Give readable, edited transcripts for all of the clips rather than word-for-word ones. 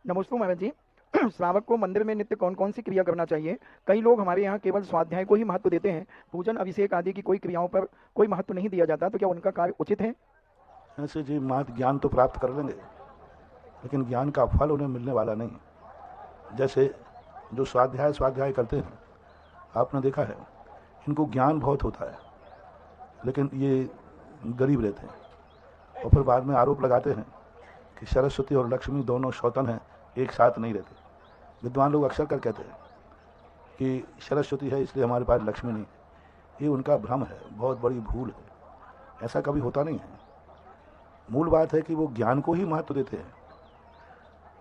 नमस्ते महाराज जी। श्रावक को मंदिर में नित्य कौन कौन सी क्रिया करना चाहिए? कई लोग हमारे यहाँ केवल स्वाध्याय को ही महत्व देते हैं, पूजन अभिषेक आदि की कोई क्रियाओं पर कोई महत्व नहीं दिया जाता, तो क्या उनका कार्य उचित है? ऐसे जी महत ज्ञान तो प्राप्त कर लेंगे, लेकिन ज्ञान का फल उन्हें मिलने वाला नहीं। जैसे जो स्वाध्याय स्वाध्याय करते हैं, आपने देखा है, इनको ज्ञान बहुत होता है, लेकिन ये गरीब रहते हैं और फिर बाद में आरोप लगाते हैं कि सरस्वती और लक्ष्मी दोनों शौतन हैं, एक साथ नहीं रहते। विद्वान लोग अक्सर कर कहते हैं कि सरस्वती है इसलिए हमारे पास लक्ष्मी नहीं है। ये उनका भ्रम है, बहुत बड़ी भूल है। ऐसा कभी होता नहीं है। मूल बात है कि वो ज्ञान को ही महत्व देते हैं।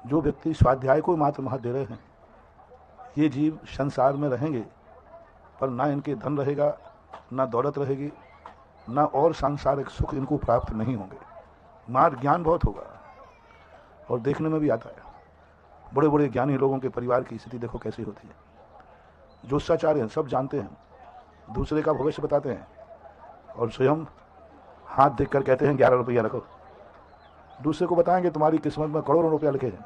जो व्यक्ति स्वाध्याय को मात्र महत्व दे रहे हैं, ये जीव संसार में रहेंगे, पर ना इनके धन रहेगा, ना दौलत रहेगी, ना और सांसारिक सुख इनको प्राप्त नहीं होंगे। मात्र ज्ञान बहुत होगा। और देखने में भी आता है, बड़े बड़े ज्ञानी लोगों के परिवार की स्थिति देखो कैसी होती है। ज्योतिषाचार्य हैं, सब जानते हैं, दूसरे का भविष्य बताते हैं और स्वयं हाथ देखकर कहते हैं 11 रुपया रखो। दूसरे को बताएंगे तुम्हारी किस्मत में करोड़ों रुपया लिखे हैं।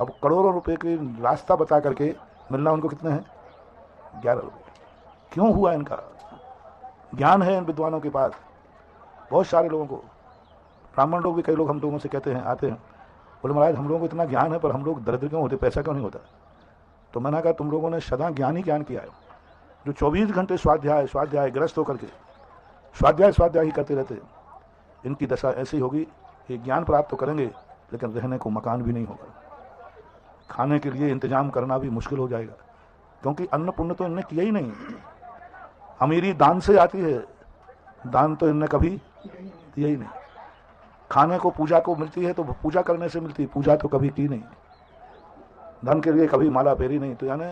अब करोड़ों रुपए के रास्ता बता करके मिलना उनको कितने हैं? 11 रुपये। क्यों हुआ इनका? ज्ञान है इन विद्वानों के पास, बहुत सारे लोगों को। ब्राह्मण लोग भी, कई लोग हम लोगों से कहते हैं, आते हैं, बोले महाराज हम लोगों को इतना ज्ञान है पर हम लोग दरिद्र क्यों होते, पैसा क्यों नहीं होता? तो मैंने कहा तुम लोगों ने सदा ज्ञान ही ज्ञान किया है। जो 24 घंटे स्वाध्याय स्वाध्याय ग्रस्त होकर के स्वाध्याय स्वाध्याय ही करते रहते, इनकी दशा ऐसी होगी कि ज्ञान प्राप्त तो करेंगे लेकिन रहने को मकान भी नहीं होगा, खाने के लिए इंतजाम करना भी मुश्किल हो जाएगा, क्योंकि अन्न पुण्य तो इनने किया ही नहीं। अमीरी दान से आती है, दान तो इनने कभी दिया ही नहीं। खाने को पूजा को मिलती है तो पूजा करने से मिलती है, पूजा तो कभी की नहीं। धन के लिए कभी माला फेरी नहीं। तो यानी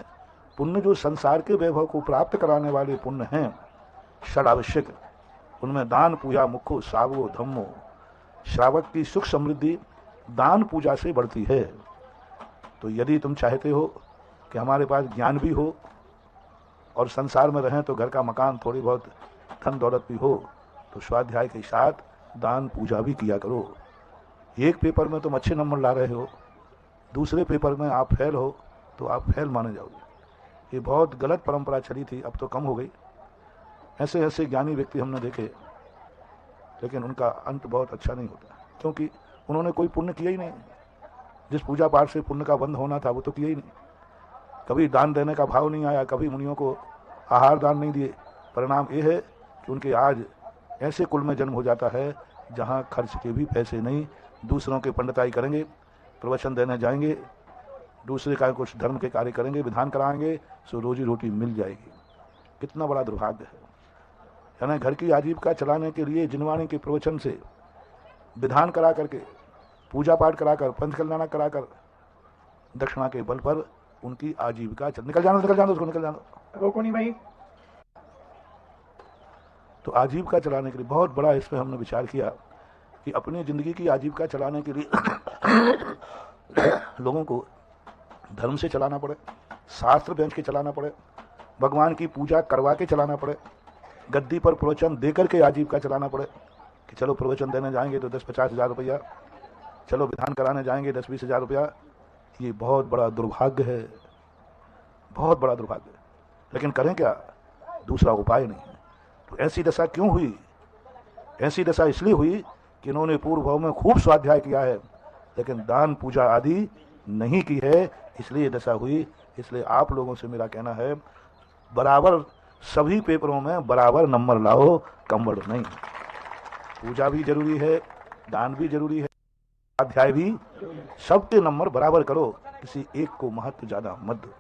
पुण्य जो संसार के वैभव को प्राप्त कराने वाले पुण्य हैं, षडावश्यक, उनमें दान पूजा मुख्य सावो धम्मो। श्रावक की सुख समृद्धि दान पूजा से बढ़ती है। तो यदि तुम चाहते हो कि हमारे पास ज्ञान भी हो और संसार में रहें तो घर का मकान थोड़ी बहुत धन दौलत भी हो, तो स्वाध्याय के साथ दान पूजा भी किया करो। एक पेपर में तुम अच्छे नंबर ला रहे हो, दूसरे पेपर में आप फेल हो तो आप फेल माने जाओगे। ये बहुत गलत परंपरा चली थी, अब तो कम हो गई। ऐसे ऐसे ज्ञानी व्यक्ति हमने देखे, लेकिन उनका अंत बहुत अच्छा नहीं होता, क्योंकि उन्होंने कोई पुण्य किया ही नहीं। जिस पूजा पाठ से पुण्य का बंध होना था वो तो किया ही नहीं। कभी दान देने का भाव नहीं आया, कभी मुनियों को आहार दान नहीं दिए। परिणाम ये है कि उनके आज ऐसे कुल में जन्म हो जाता है जहाँ खर्च के भी पैसे नहीं। दूसरों के पंडिताई करेंगे, प्रवचन देने जाएंगे, दूसरे का कुछ धर्म के कार्य करेंगे, विधान कराएंगे, सो रोजी रोटी मिल जाएगी। कितना बड़ा दुर्भाग्य है। यानी घर की आजीविका चलाने के लिए जिनवाणी के प्रवचन से, विधान करा करके, पूजा पाठ कराकर, पंच कल्याण कराकर, दक्षिणा के बल पर उनकी आजीविका निकल जाना उसको, निकल जाना, रोको नहीं भाई। तो आजीविका चलाने के लिए बहुत बड़ा इसमें हमने विचार किया कि अपनी जिंदगी की आजीविका चलाने के लिए लोगों को धर्म से चलाना पड़े, शास्त्र बेंच के चलाना पड़े, भगवान की पूजा करवा के चलाना पड़े, गद्दी पर प्रवचन दे करके आजीविका चलाना पड़े कि चलो प्रवचन देने जाएंगे तो 10-50 हज़ार रुपया, चलो विधान कराने जाएंगे 10-20 हज़ार रुपया। ये बहुत बड़ा दुर्भाग्य है, बहुत बड़ा दुर्भाग्य है। लेकिन करें क्या, दूसरा उपाय नहीं है। तो ऐसी दशा क्यों हुई? ऐसी दशा इसलिए हुई कि इन्होंने पूर्व भाव में खूब स्वाध्याय किया है, लेकिन दान पूजा आदि नहीं की है, इसलिए दशा हुई। इसलिए आप लोगों से मेरा कहना है, बराबर सभी पेपरों में बराबर नंबर लाओ, कमबड़ नहीं। पूजा भी जरूरी है, दान भी जरूरी है, स्वाध्याय भी, सबके नंबर बराबर करो, किसी एक को महत्व ज्यादा मत दो।